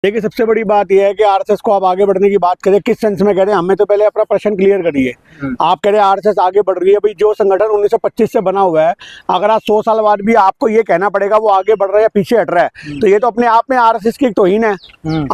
देखिए, सबसे बड़ी बात यह है कि आरएसएस को आप आगे बढ़ने की बात करें, किस सेंस में कह रहे हैं? हमें तो पहले अपना प्रश्न क्लियर करिए। आप कह रहे हैं आरएसएस आगे बढ़ रही है, भाई जो संगठन 1925 से बना हुआ है, अगर आज 100 साल बाद भी आपको ये कहना पड़ेगा वो आगे बढ़ रहा है या पीछे हट रहा है, तो ये तो अपने आप में आरएसएस की एक तौहीन है।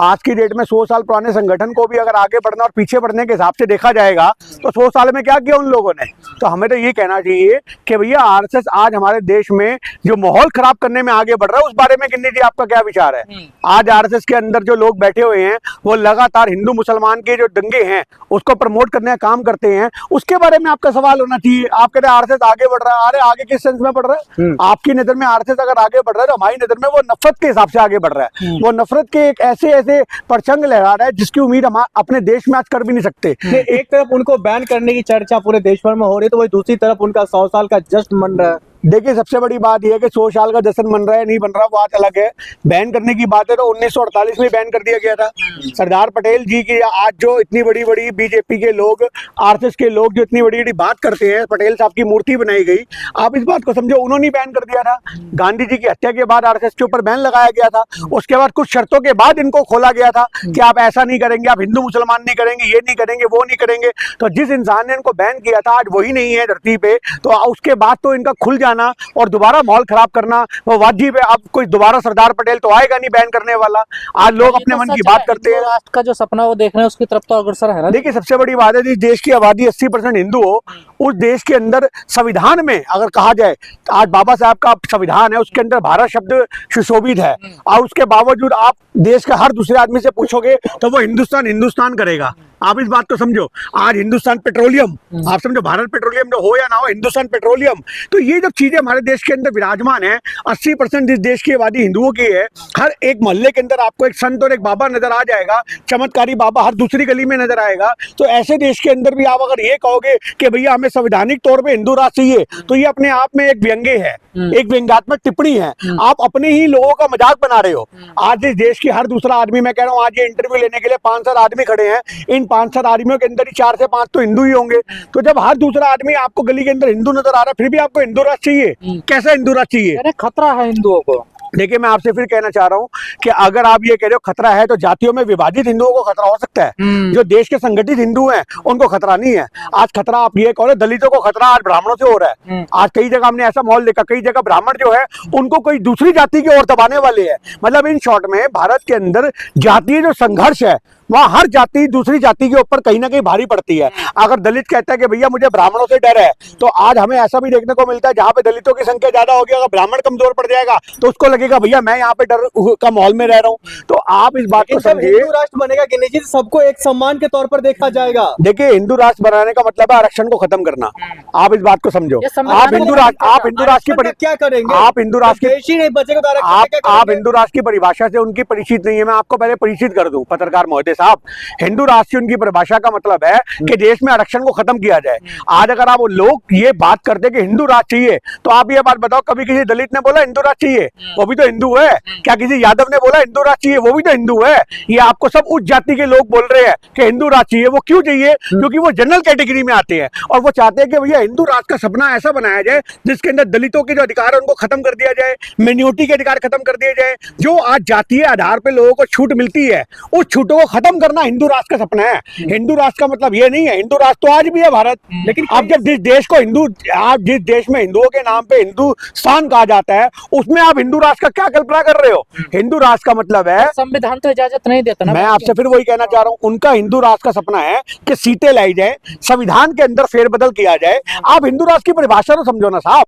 आज की डेट में 100 साल पुराने संगठन को भी अगर आगे बढ़ना और पीछे बढ़ने के हिसाब से देखा जाएगा तो 100 साल में क्या किया उन लोगों ने? तो हमें तो ये कहना चाहिए कि भैया आरएसएस आज हमारे देश में जो माहौल खराब करने में आगे बढ़ रहा है, उस बारे में गिन्नी जी आपका क्या विचार है? आज आरएसएस के अंदर जो लोग बैठे हुए हैं वो लगातार हिंदू मुसलमान के जो दंगे हैं उसको प्रमोट करने का काम करते हैं, उसके बारे में आपका सवाल होना चाहिए। आप कह रहे हैं आरएसएस आगे बढ़ रहा है, अरे आगे किस सेंस में बढ़ रहा है? आपकी नजर में आरएसएस अगर आगे बढ़ रहा है तो हमारी नजर में वो नफरत के हिसाब से आगे बढ़ रहा है। वो नफरत के एक ऐसे ऐसे परचंग लगा रहा है जिसकी उम्मीद हम अपने देश में आज कर भी नहीं सकते। एक तरफ उनको बैन करने की चर्चा पूरे देश भर में हो रही है, तो वही दूसरी तरफ उनका 100 साल का जश्न मन रहा है। देखिए, सबसे बड़ी बात यह है कि 100 साल का जश्न बन रहा है नहीं बन रहा बात अलग है। बैन करने की बात है तो 1948 में बैन कर दिया गया था। सरदार पटेल जी की आज जो इतनी बड़ी बड़ी बीजेपी के लोग, आरएसएस के लोग जो इतनी बड़ी बड़ी बात करते हैं, पटेल साहब की मूर्ति बनाई गई, आप इस बात को समझो, उन्होंने बैन कर दिया था। गांधी जी की हत्या के बाद आरएसएस के ऊपर बैन लगाया गया था। उसके बाद कुछ शर्तों के बाद इनको खोला गया था कि आप ऐसा नहीं करेंगे, आप हिंदू मुसलमान नहीं करेंगे, ये नहीं करेंगे, वो नहीं करेंगे। तो जिस इंसान ने इनको बैन किया था आज वही नहीं है धरती पे, तो उसके बाद तो इनका खुल जाना और दोबारा माहौल खराब करना वो वाजिब है। अब कोई दोबारा सरदार पटेल तो आएगा नहीं बैन करने वाला। आज लोग अपने मन की बात करते हैं। राष्ट्र का जो सपना वो देख रहे हैं, उसकी तरफ तो अग्रसर है ना। देखिए, सबसे बड़ी बात है जिस देश की आबादी 80% हिंदू हो, उस देश के अंदर संविधान में अगर कहा जाए, आज बाबा साहब का संविधान है, उसके अंदर भारत शब्द सुशोभित है, और उसके बावजूद आप देश का हर दूसरे आदमी से पूछोगे तो वो हिंदुस्तान हिंदुस्तान करेगा। आप इस बात को समझो। आज हिंदुस्तान पेट्रोलियम, आप समझो, भारत पेट्रोलियम जो हो या ना हो, हिंदुस्तान पेट्रोलियम। तो ये जो चीजें हमारे देश के अंदर विराजमान है, 80% इस देश की आबादी हिंदुओं की है। हर एक मोहल्ले के अंदर आपको एक संत और एक बाबा नजर आ जाएगा, चमत्कारी बाबा हर दूसरी गली में नजर आएगा। तो ऐसे देश के अंदर भी आप अगर ये कहोगे कि भैया हमें संवैधानिक तौर पर हिंदू राष्ट्र चाहिए, तो ये अपने आप में एक व्यंग्य है, एक व्यंग्यात्मक टिप्पणी है। आप अपने ही लोगों का मजाक बना रहे हो। आज इस देश की हर दूसरा आदमी, मैं कह रहा हूँ, आज ये इंटरव्यू लेने के लिए 5-7 आदमी खड़े हैं, इन 5-7 आदमियों के अंदर ही 4 से 5 तो हिंदू ही होंगे। तो जब हर दूसरा आदमी आपको गली के अंदर हिंदू नजर आ रहा है, फिर भी आपको हिंदू राष्ट्र चाहिए? कैसा हिंदू राष्ट्र चाहिए? खतरा है हिंदुओं को। देखिए, मैं आपसे फिर कहना चाह रहा हूं कि अगर आप ये कह रहे हो खतरा है, तो जातियों में विभाजित हिंदुओं को खतरा हो सकता है। जो देश के संगठित हिंदू हैं उनको खतरा नहीं है। आज खतरा आप ये कहो, दलितों को खतरा आज ब्राह्मणों से हो रहा है। आज कई जगह हमने ऐसा माहौल देखा, कई जगह ब्राह्मण जो है उनको कोई दूसरी जाति की ओर दबाने वाले हैं। मतलब इन शॉर्ट में भारत के अंदर जातीय जो संघर्ष है, वहां हर जाति दूसरी जाति के ऊपर कहीं ना कहीं भारी पड़ती है। अगर दलित कहता है कि भैया मुझे ब्राह्मणों से डर है, तो आज हमें ऐसा भी देखने को मिलता है जहां पे दलितों की संख्या ज्यादा होगी, अगर ब्राह्मण कमजोर पड़ जाएगा तो उसको लगेगा भैया मैं यहाँ पे डर का माहौल में रह रहा हूँ। तो आप इस बात को समझिए, हिंदू राष्ट्र बनेगा कि नहीं, सबको एक सम्मान के तौर पर देखा जाएगा। देखिए, हिंदू राष्ट्र बनाने का मतलब है आरक्षण को खत्म करना। आप इस बात को समझो। आप हिंदू राष्ट्र की क्या करेंगे? आप हिंदू राष्ट्र की नहीं बचेगा, आप हिंदू राष्ट्र की परिभाषा से उनकी परिचित नहीं है। मैं आपको पहले परिचित कर दूं, पत्रकार महोदय साहब। हिंदू राष्ट्र उनकी परिभाषा का मतलब है कि देश में आरक्षण को खत्म किया जाए। आज अगर आप लोग ये बात करते कि हिंदू राष्ट्र चाहिए, तो आप ये बात बताओ, कभी किसी दलित ने बोला हिंदू राष्ट्र चाहिए? वो भी तो हिंदू है। क्या किसी यादव ने बोला हिंदू राष्ट्र चाहिए? वो भी तो हिंदू है। ये आपको सब उच्च जाति के लोग बोल रहे हैं कि हिंदू राष्ट्र चाहिए। वो क्यों चाहिए? क्योंकि वो जनरल कैटेगरी में आते हैं और वो चाहते हैं कि भैया हिंदू राष्ट्र का सपना ऐसा बनाया जाए जिसके अंदर दलितों के जो अधिकार है उनको खत्म कर दिया जाए, मिनोरिटी के अधिकार खत्म कर दिए जाए। जो आज जातीय आधार पर लोगों को छूट मिलती है, उस छूटों को खत्म करना हिंदू राष्ट्र का सपना है। हिंदू राष्ट्र का मतलब ये नहीं है। हिंदू राष्ट्र तो आज भी है भारत, लेकिन अब जब जिस देश को हिंदू, आप जिस देश में हिंदुओं के नाम पे हिंदुस्तान कहा जाता है, उसमें आप हिंदू राष्ट्र का क्या कल्पना कर रहे हो? हिंदू राष्ट्र का मतलब है, संविधान तो इजाजत नहीं देता ना। मैं आपसे फिर वही कहना चाह रहा हूं, उनका हिंदू राष्ट्र का सपना है कि सीटें लाई जाए, संविधान के अंदर फेरबदल किया जाए। आप हिंदू राष्ट्र की परिभाषा तो समझो ना साहब।